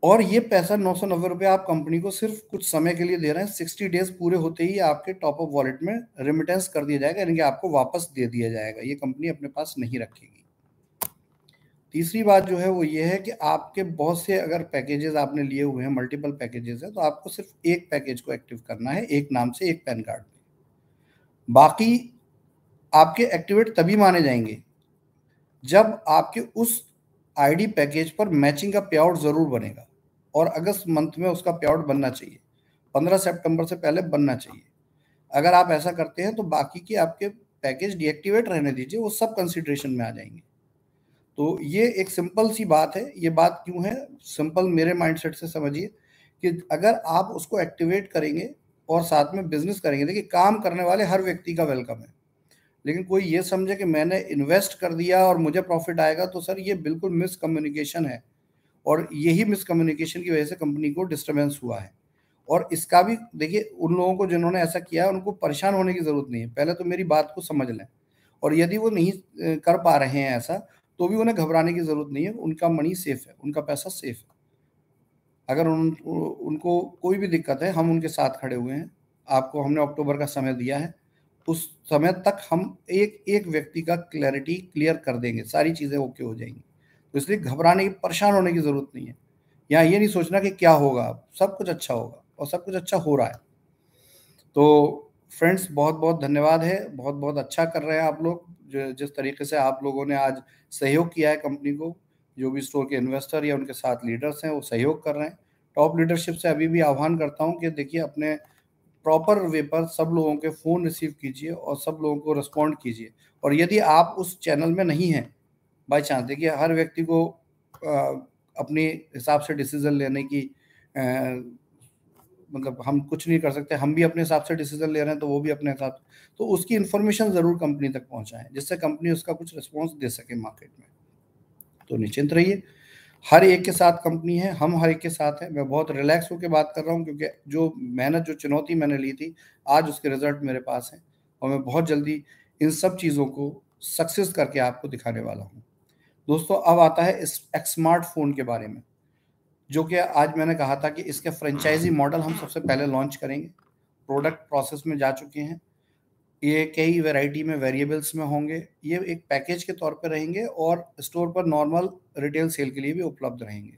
और ये पैसा ₹990 आप कंपनी को सिर्फ कुछ समय के लिए दे रहे हैं। 60 डेज़ पूरे होते ही आपके टॉप अप वॉलेट में रेमिटेंस कर दिया जाएगा, यानी कि आपको वापस दे दिया जाएगा। ये कंपनी अपने पास नहीं रखेगी। तीसरी बात जो है वो ये है कि आपके बहुत से अगर पैकेजेस आपने लिए हुए हैं, मल्टीपल पैकेजेस हैं, तो आपको सिर्फ एक पैकेज को एक्टिव करना है, एक नाम से एक पैन कार्ड पे। बाकी आपके एक्टिवेट तभी माने जाएंगे जब आपके उस आईडी पैकेज पर मैचिंग का पे आउट ज़रूर बनेगा, और अगस्त मंथ में उसका पे आउट बनना चाहिए। 15 सितंबर से पहले बनना चाहिए। अगर आप ऐसा करते हैं तो बाकी के आपके पैकेज डीएक्टिवेट रहने दीजिए, वो सब कंसिडरेशन में आ जाएंगे। तो ये एक सिंपल सी बात है। ये बात क्यों है सिंपल, मेरे माइंडसेट से समझिए कि अगर आप उसको एक्टिवेट करेंगे और साथ में बिजनेस करेंगे, देखिए काम करने वाले हर व्यक्ति का वेलकम है, लेकिन कोई ये समझे कि मैंने इन्वेस्ट कर दिया और मुझे प्रॉफिट आएगा, तो सर ये बिल्कुल मिसकम्युनिकेशन है। और यही मिसकम्युनिकेशन की वजह से कंपनी को डिस्टर्बेंस हुआ है। और इसका भी देखिए, उन लोगों को जिन्होंने ऐसा किया है उनको परेशान होने की ज़रूरत नहीं है। पहले तो मेरी बात को समझ लें, और यदि वो नहीं कर पा रहे हैं ऐसा, तो भी उन्हें घबराने की ज़रूरत नहीं है। उनका मनी सेफ है, उनका पैसा सेफ है। अगर उनको कोई भी दिक्कत है, हम उनके साथ खड़े हुए हैं। आपको हमने अक्टूबर का समय दिया है, उस समय तक हम एक एक व्यक्ति का क्लैरिटी क्लियर कर देंगे, सारी चीज़ें ओके हो जाएंगी। तो इसलिए घबराने की, परेशान होने की ज़रूरत नहीं है। यहाँ ये नहीं सोचना कि क्या होगा, अब सब कुछ अच्छा होगा, और सब कुछ अच्छा हो रहा है। तो फ्रेंड्स, बहुत बहुत धन्यवाद है। बहुत बहुत अच्छा कर रहे हैं आप लोग। जिस तरीके से आप लोगों ने आज सहयोग किया है कंपनी को, जो भी स्टोर के इन्वेस्टर या उनके साथ लीडर्स हैं वो सहयोग कर रहे हैं। टॉप लीडरशिप से अभी भी आह्वान करता हूँ कि देखिए, अपने प्रॉपर वे पर सब लोगों के फ़ोन रिसीव कीजिए और सब लोगों को रिस्पॉन्ड कीजिए। और यदि आप उस चैनल में नहीं हैं, बाई चांस, देखिए हर व्यक्ति को अपने हिसाब से डिसीजन लेने की अ, मतलब हम कुछ नहीं कर सकते। हम भी अपने हिसाब से डिसीजन ले रहे हैं, तो वो भी अपने हिसाब से, तो उसकी इन्फॉर्मेशन ज़रूर कंपनी तक पहुंचाएं, जिससे कंपनी उसका कुछ रिस्पॉन्स दे सके मार्केट में। तो निश्चिंत रहिए, हर एक के साथ कंपनी है, हम हर एक के साथ हैं। मैं बहुत रिलैक्स होकर बात कर रहा हूँ, क्योंकि जो मेहनत, जो चुनौती मैंने ली थी, आज उसके रिजल्ट मेरे पास हैं, और मैं बहुत जल्दी इन सब चीज़ों को सक्सेस करके आपको दिखाने वाला हूँ। दोस्तों, अब आता है इस एक स्मार्टफोन के बारे में, जो कि आज मैंने कहा था कि इसके फ्रेंचाइजी मॉडल हम सबसे पहले लॉन्च करेंगे। प्रोडक्ट प्रोसेस में जा चुके हैं। ये कई वैरायटी में, वेरिएबल्स में होंगे। ये एक पैकेज के तौर पे रहेंगे, और स्टोर पर नॉर्मल रिटेल सेल के लिए भी उपलब्ध रहेंगे।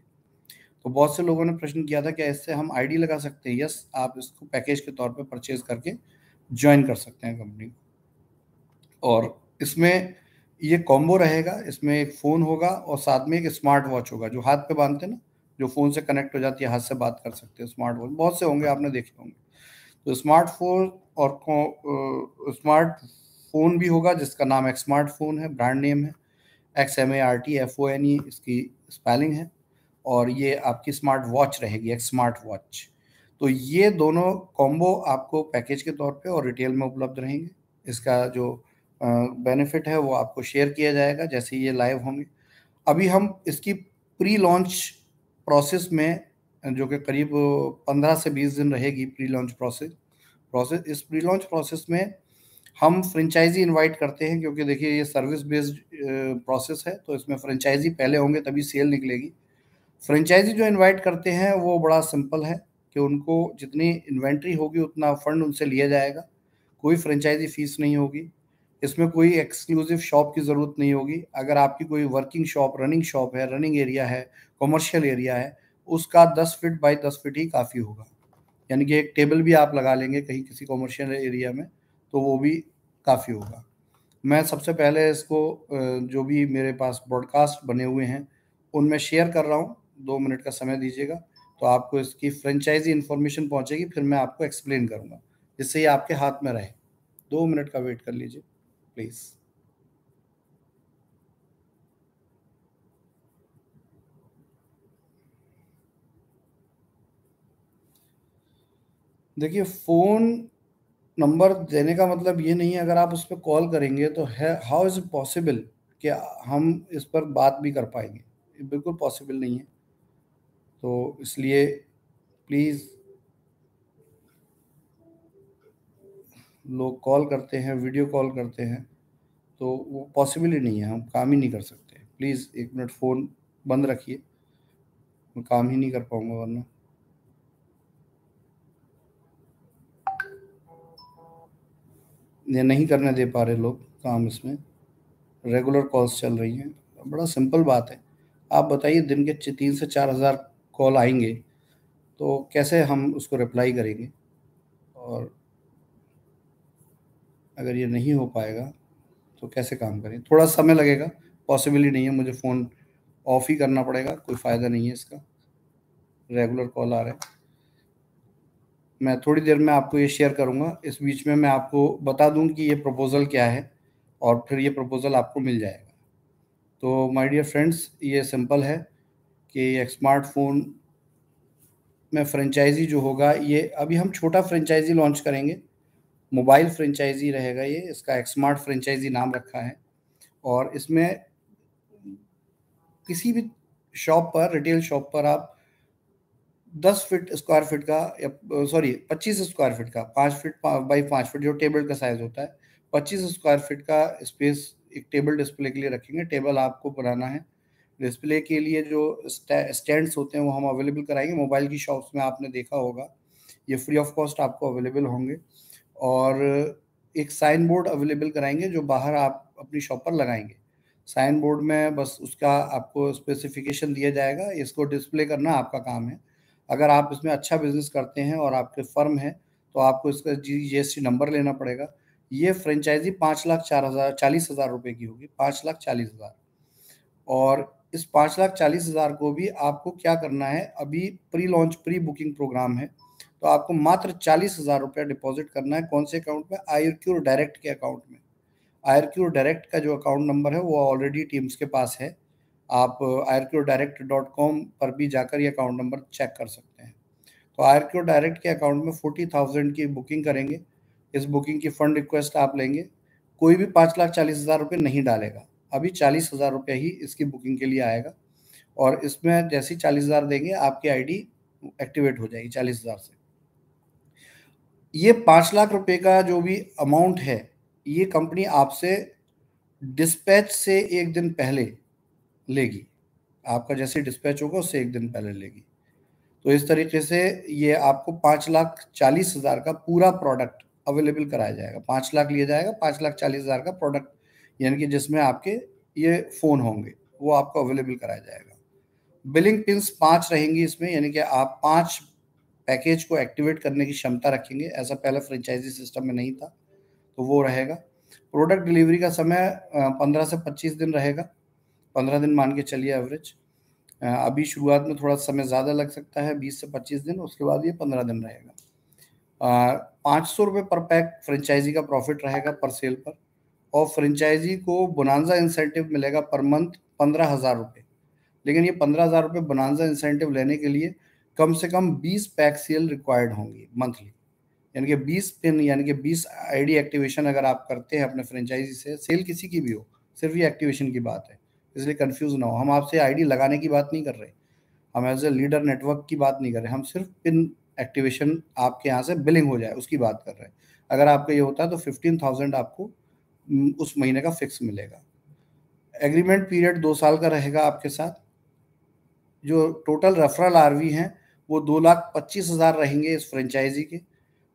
तो बहुत से लोगों ने प्रश्न किया था, क्या इससे हम आईडी लगा सकते हैं? यस, आप इसको पैकेज के तौर पे परचेज करके ज्वाइन कर सकते हैं कंपनी को। और इसमें ये कॉम्बो रहेगा। इसमें एक फ़ोन होगा और साथ में एक स्मार्ट वॉच होगा, जो हाथ पे बांधते हैं ना, जो फ़ोन से कनेक्ट हो जाती है, हाथ से बात कर सकते हैं। स्मार्ट वॉच बहुत से होंगे, आपने देखे होंगे। तो स्मार्टफ़ोन और स्मार्टफ़ोन भी होगा, जिसका नाम एक स्मार्टफ़ोन है, ब्रांड नेम है। XMARTFONE इसकी स्पेलिंग है। और ये आपकी स्मार्ट वॉच रहेगी, एक स्मार्ट वॉच। तो ये दोनों कॉम्बो आपको पैकेज के तौर पे और रिटेल में उपलब्ध रहेंगे। इसका जो बेनिफिट है वो आपको शेयर किया जाएगा जैसे ही ये लाइव होंगे। अभी हम इसकी प्री लॉन्च प्रोसेस में, जो कि करीब 15 से 20 दिन रहेगी प्री लॉन्च प्रोसेस। इस प्री लॉन्च प्रोसेस में हम फ्रेंचाइजी इनवाइट करते हैं, क्योंकि देखिए ये सर्विस बेस्ड प्रोसेस है, तो इसमें फ्रेंचाइजी पहले होंगे तभी सेल निकलेगी। फ्रेंचाइजी जो इनवाइट करते हैं वो बड़ा सिंपल है, कि उनको जितनी इन्वेंट्री होगी उतना फंड उनसे लिया जाएगा। कोई फ्रेंचाइजी फीस नहीं होगी। इसमें कोई एक्सक्लूसिव शॉप की ज़रूरत नहीं होगी। अगर आपकी कोई वर्किंग शॉप है, रनिंग एरिया है, कमर्शियल एरिया है, उसका 10 फीट बाई 10 फीट ही काफ़ी होगा। यानी कि एक टेबल भी आप लगा लेंगे कहीं किसी कमर्शियल एरिया में, तो वो भी काफ़ी होगा। मैं सबसे पहले इसको जो भी मेरे पास ब्रॉडकास्ट बने हुए हैं उनमें शेयर कर रहा हूँ। 2 मिनट का समय दीजिएगा, तो आपको इसकी फ्रेंचाइजी इन्फॉर्मेशन पहुँचेगी, फिर मैं आपको एक्सप्लेन करूँगा, जिससे ये आपके हाथ में रहे। 2 मिनट का वेट कर लीजिए प्लीज़। देखिए, फ़ोन नंबर देने का मतलब ये नहीं है, अगर आप उस पे कॉल करेंगे तो है, हाउ इज़ इट पॉसिबल कि हम इस पर बात भी कर पाएँगे? ये बिल्कुल पॉसिबल नहीं है। तो इसलिए प्लीज़ लोग कॉल करते हैं, वीडियो कॉल करते हैं, तो वो पॉसिबल ही नहीं है, हम काम ही नहीं कर सकते। प्लीज़ 1 मिनट फ़ोन बंद रखिए, मैं काम ही नहीं कर पाऊँगा वरना। ये नहीं करने दे पा रहे लोग काम इसमें, रेगुलर कॉल्स चल रही हैं। बड़ा सिंपल बात है। आप बताइए दिन के 3 से 4 हज़ार कॉल आएँगे, तो कैसे हम उसको रिप्लाई करेंगे? और अगर ये नहीं हो पाएगा तो कैसे काम करें? थोड़ा समय लगेगा, पॉसिबल ही नहीं है, मुझे फ़ोन ऑफ ही करना पड़ेगा, कोई फ़ायदा नहीं है इसका। रेगुलर कॉल आ रहे हैं। मैं थोड़ी देर में आपको ये शेयर करूँगा। इस बीच में मैं आपको बता दूँ कि ये प्रपोज़ल क्या है, और फिर ये प्रपोज़ल आपको मिल जाएगा। तो माय डियर फ्रेंड्स, ये सिंपल है कि एक स्मार्टफ़ोन में फ्रेंचाइज़ी जो होगा, ये अभी हम छोटा फ्रेंचाइज़ी लॉन्च करेंगे। मोबाइल फ्रेंचाइज़ी रहेगा ये, इसका एक स्मार्ट फ्रेंचाइज़ी नाम रखा है। और इसमें किसी भी शॉप पर, रिटेल शॉप पर आप 10 फीट स्क्वायर फीट का, या सॉरी 25 स्क्वायर फीट का, 5 फीट बाई 5 फीट जो टेबल का साइज़ होता है, 25 स्क्वायर फीट का स्पेस एक टेबल डिस्प्ले के लिए रखेंगे। टेबल आपको बनाना है। डिस्प्ले के लिए जो स्टैंड्स होते हैं वो हम अवेलेबल कराएँगे। मोबाइल की शॉप्स में आपने देखा होगा, ये फ्री ऑफ कॉस्ट आपको अवेलेबल होंगे। और एक साइन बोर्ड अवेलेबल कराएँगे जो बाहर आप अपनी शॉप पर लगाएँगे। साइन बोर्ड में बस उसका आपको स्पेसिफ़िकेशन दिया जाएगा, इसको डिस्प्ले करना आपका काम है। अगर आप इसमें अच्छा बिज़नेस करते हैं और आपके फ़र्म है, तो आपको इसका जीएसटी नंबर लेना पड़ेगा। ये फ्रेंचाइज़ी 5,40,000 रुपए की होगी, 5,40,000। और इस 5,40,000 को भी आपको क्या करना है, अभी pre launch, pre booking program है, तो आपको मात्र 40,000 रुपया डिपॉज़िट करना है। कौन से अकाउंट में? आयुर्क्यूर डायरेक्ट के अकाउंट में। आयुर्क्यूर डायरेक्ट का जो अकाउंट नंबर है, वो ऑलरेडी टीम्स के पास है। आप irqdirect.com पर भी जाकर ये अकाउंट नंबर चेक कर सकते हैं। तो आर्क्यो डायरेक्ट के अकाउंट में 40,000 की बुकिंग करेंगे। इस बुकिंग की फंड रिक्वेस्ट आप लेंगे। कोई भी 5,40,000 रुपये नहीं डालेगा। अभी 40,000 रुपये ही इसकी बुकिंग के लिए आएगा, और इसमें जैसे ही 40,000 देंगे, आपकी आईडी एक्टिवेट हो जाएगी 40,000 से। ये 5 लाख रुपए का जो भी अमाउंट है, ये कंपनी आपसे डिस्पैच से 1 दिन पहले लेगी। आपका जैसे डिस्पैच होगा उससे 1 दिन पहले लेगी। तो इस तरीके से ये आपको 5,40,000 का पूरा प्रोडक्ट अवेलेबल कराया जाएगा। 5 लाख लिया जाएगा, 5,40,000 का प्रोडक्ट, यानी कि जिसमें आपके ये फ़ोन होंगे, वो आपको अवेलेबल कराया जाएगा। बिलिंग पिन्स 5 रहेंगी इसमें, यानी कि आप 5 पैकेज को एक्टिवेट करने की क्षमता रखेंगे। ऐसा पहले फ्रेंचाइज़ी सिस्टम में नहीं था, तो वो रहेगा। प्रोडक्ट डिलीवरी का समय 15 से 25 दिन रहेगा। 15 दिन मान के चलिए एवरेज। अभी शुरुआत में थोड़ा समय ज़्यादा लग सकता है, 20 से 25 दिन, उसके बाद ये 15 दिन रहेगा। 500 रुपये पर पैक फ्रेंचाइजी का प्रॉफिट रहेगा पर सेल पर, और फ्रेंचाइजी को बोनांजा इंसेंटिव मिलेगा पर मंथ 15,000 रुपये। लेकिन ये 15,000 रुपये बोनांजा इंसेंटिव लेने के लिए कम से कम 20 पैक सेल रिक्वायर्ड होंगी मंथली, यानी कि 20 पिन, यानी कि 20 आईडी एक्टिवेशन अगर आप करते हैं अपने फ्रेंचाइजी से, सेल किसी की भी हो, सिर्फ ये एक्टिवेशन की बात है, इसलिए कंफ्यूज ना हो। हम आपसे आईडी लगाने की बात नहीं कर रहे, हम एज ए लीडर नेटवर्क की बात नहीं कर रहे, हम सिर्फ पिन एक्टिवेशन आपके यहाँ से बिलिंग हो जाए उसकी बात कर रहे हैं। अगर आपका ये होता है तो 15,000 आपको उस महीने का फिक्स मिलेगा। एग्रीमेंट पीरियड 2 साल का रहेगा आपके साथ। जो टोटल रेफरल आरवी हैं, वो 2,25,000 रहेंगे इस फ्रेंचाइजी के,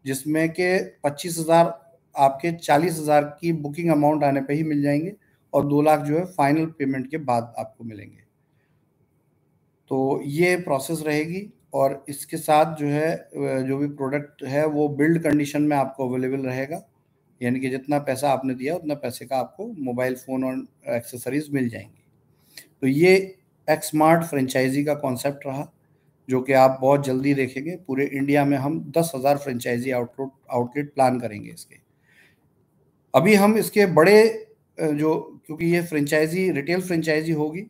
जिसमें के 25,000 आपके 40,000 की बुकिंग अमाउंट आने पे ही मिल जाएंगे, और 2 लाख जो है फाइनल पेमेंट के बाद आपको मिलेंगे। तो ये प्रोसेस रहेगी, और इसके साथ जो है जो भी प्रोडक्ट है वो बिल्ड कंडीशन में आपको अवेलेबल रहेगा, यानी कि जितना पैसा आपने दिया उतना पैसे का आपको मोबाइल फ़ोन और एक्सेसरीज मिल जाएंगी। तो ये एक स्मार्ट फ्रेंचाइजी का कॉन्सेप्ट रहा, जो कि आप बहुत जल्दी देखेंगे। पूरे इंडिया में हम 10,000 फ्रेंचाइजी आउटलेट प्लान करेंगे इसके। अभी हम इसके बड़े जो, क्योंकि ये फ्रेंचाइजी रिटेल फ्रेंचाइजी होगी,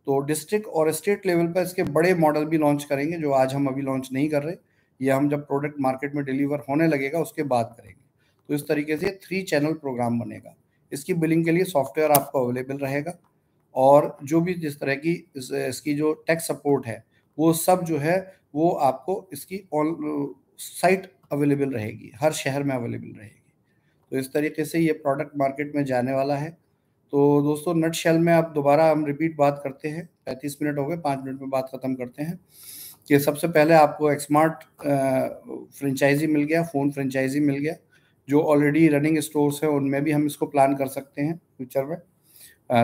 तो डिस्ट्रिक्ट और स्टेट लेवल पर इसके बड़े मॉडल भी लॉन्च करेंगे, जो आज हम अभी लॉन्च नहीं कर रहे। ये हम जब प्रोडक्ट मार्केट में डिलीवर होने लगेगा उसके बाद करेंगे। तो इस तरीके से 3 चैनल प्रोग्राम बनेगा। इसकी बिलिंग के लिए सॉफ्टवेयर आपको अवेलेबल रहेगा, और जो भी जिस तरह की इसकी जो टेक सपोर्ट है, वो सब जो है वो आपको इसकी ऑल साइट अवेलेबल रहेगी, हर शहर में अवेलेबल रहेगी। तो इस तरीके से ये प्रोडक्ट मार्केट में जाने वाला है। तो दोस्तों नट शेल में अब दोबारा हम रिपीट बात करते हैं, 35 मिनट हो गए, 5 मिनट में बात खत्म करते हैं। कि सबसे पहले आपको एक्समार्ट फ्रेंचाइजी मिल गया, फ़ोन फ्रेंचाइजी मिल गया, जो ऑलरेडी रनिंग स्टोर्स हैं उनमें भी हम इसको प्लान कर सकते हैं फ्यूचर में।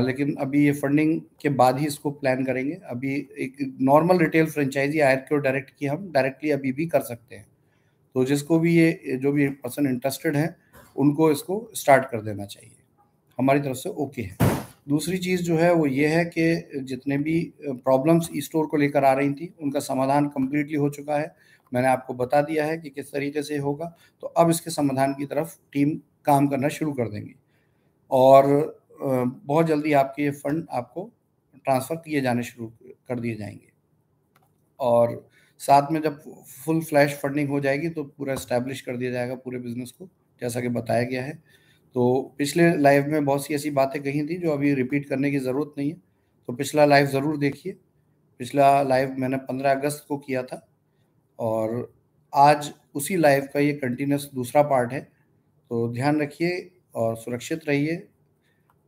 लेकिन अभी ये फंडिंग के बाद ही इसको प्लान करेंगे। अभी एक नॉर्मल रिटेल फ्रेंचाइजी आयरक्योर डायरेक्ट की हम डायरेक्टली अभी भी कर सकते हैं। तो जिसको भी ये जो भी पर्सन इंटरेस्टेड है उनको इसको स्टार्ट कर देना चाहिए, हमारी तरफ से ओके है। दूसरी चीज़ जो है वो ये है कि जितने भी प्रॉब्लम्स ई स्टोर को लेकर आ रही थी उनका समाधान कम्प्लीटली हो चुका है। मैंने आपको बता दिया है कि किस तरीके से होगा, तो अब इसके समाधान की तरफ टीम काम करना शुरू कर देंगी और बहुत जल्दी आपके ये फंड आपको ट्रांसफ़र किए जाने शुरू कर दिए जाएंगे। और साथ में जब फुल फ्लैश फंडिंग हो जाएगी तो पूरा एस्टैब्लिश कर दिया जाएगा पूरे बिज़नेस को, जैसा कि बताया गया है। तो पिछले लाइव में बहुत सी ऐसी बातें कही थी जो अभी रिपीट करने की ज़रूरत नहीं है, तो पिछला लाइव ज़रूर देखिए। पिछला लाइव मैंने 15 अगस्त को किया था और आज उसी लाइव का ये कंटिन्यूअस दूसरा पार्ट है। तो ध्यान रखिए और सुरक्षित रहिए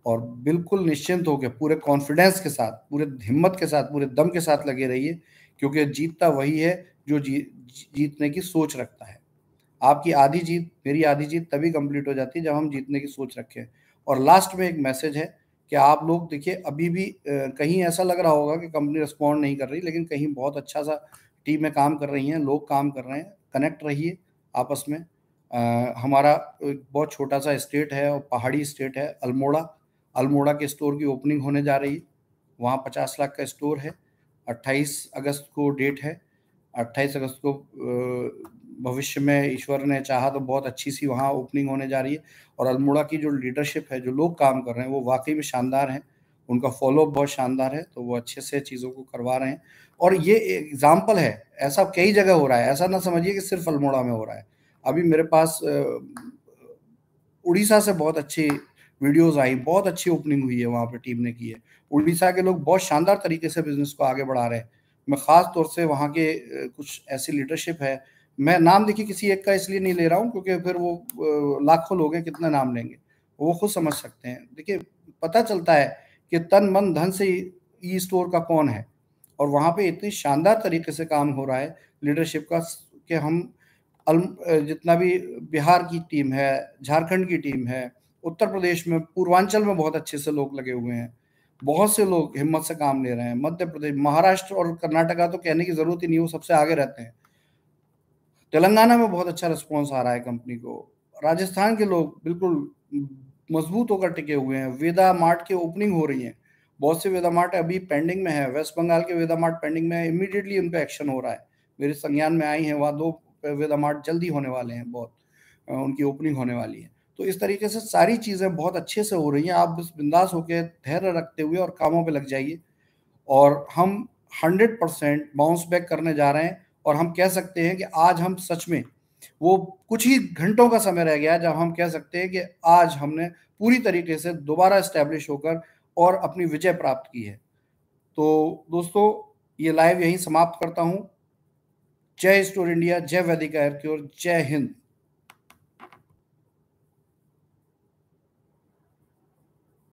और बिल्कुल निश्चिंत होकर पूरे कॉन्फिडेंस के साथ, पूरे हिम्मत के साथ, पूरे दम के साथ लगे रहिए, क्योंकि जीतता वही है जो जीतने की सोच रखता है। आपकी आधी जीत, मेरी आधी जीत तभी कंप्लीट हो जाती है जब हम जीतने की सोच रखें। और लास्ट में एक मैसेज है कि आप लोग देखिए, अभी भी कहीं ऐसा लग रहा होगा कि कंपनी रिस्पॉन्ड नहीं कर रही, लेकिन कहीं बहुत अच्छा सा टीमें काम कर रही हैं, लोग काम कर रहे हैं। कनेक्ट रहिए आपस में। हमारा एक बहुत छोटा सा स्टेट है और पहाड़ी स्टेट है अल्मोड़ा। अल्मोड़ा के स्टोर की ओपनिंग होने जा रही है। वहाँ 50 लाख का स्टोर है। 28 अगस्त को डेट है। 28 अगस्त को भविष्य में ईश्वर ने चाहा तो बहुत अच्छी सी वहाँ ओपनिंग होने जा रही है। और अल्मोड़ा की जो लीडरशिप है, जो लोग काम कर रहे हैं, वो वाकई में शानदार हैं। उनका फॉलोअप बहुत शानदार है, तो वो अच्छे से चीज़ों को करवा रहे हैं। और ये एग्जाम्पल है, ऐसा कई जगह हो रहा है, ऐसा ना समझिए कि सिर्फ अल्मोड़ा में हो रहा है। अभी मेरे पास उड़ीसा से बहुत अच्छी वीडियोज़ आई, बहुत अच्छी ओपनिंग हुई है, वहाँ पे टीम ने की है। उड़ीसा के लोग बहुत शानदार तरीके से बिज़नेस को आगे बढ़ा रहे हैं। मैं ख़ास तौर से वहाँ के कुछ ऐसी लीडरशिप है, मैं नाम देखिए किसी एक का इसलिए नहीं ले रहा हूँ क्योंकि फिर वो लाखों लोग हैं, कितना नाम लेंगे, वो खुद समझ सकते हैं। देखिए, पता चलता है कि तन मन धन से ई स्टोर का कौन है, और वहाँ पे इतनी शानदार तरीके से काम हो रहा है लीडरशिप का कि हम जितना भी बिहार की टीम है, झारखंड की टीम है, उत्तर प्रदेश में, पूर्वांचल में बहुत अच्छे से लोग लगे हुए हैं। बहुत से लोग हिम्मत से काम ले रहे हैं। मध्य प्रदेश, महाराष्ट्र और कर्नाटका तो कहने की ज़रूरत ही नहीं, वो सबसे आगे रहते हैं। तेलंगाना में बहुत अच्छा रिस्पॉन्स आ रहा है कंपनी को। राजस्थान के लोग बिल्कुल मजबूत होकर टिके हुए हैं। वेदा मार्ट की ओपनिंग हो रही है। बहुत से वेदा मार्ट अभी पेंडिंग में है। वेस्ट बंगाल के वेदा मार्ट पेंडिंग में है, इमीडिएटली उन पे एक्शन हो रहा है। मेरे संज्ञान में आई हैं, वहाँ 2 वेदा मार्ट जल्दी होने वाले हैं, बहुत उनकी ओपनिंग होने वाली है। तो इस तरीके से सारी चीज़ें बहुत अच्छे से हो रही हैं। आप बस बिंदास होकर धैर्य रखते हुए और कामों पे लग जाइए, और हम 100% बाउंस बैक करने जा रहे हैं। और हम कह सकते हैं कि आज हम सच में, वो कुछ ही घंटों का समय रह गया है जब हम कह सकते हैं कि आज हमने पूरी तरीके से दोबारा एस्टैब्लिश होकर और अपनी विजय प्राप्त की है। तो दोस्तों, ये लाइव यहीं समाप्त करता हूँ। जय स्टोर इंडिया, जय वैदिक एयरक्योर, जय हिंद।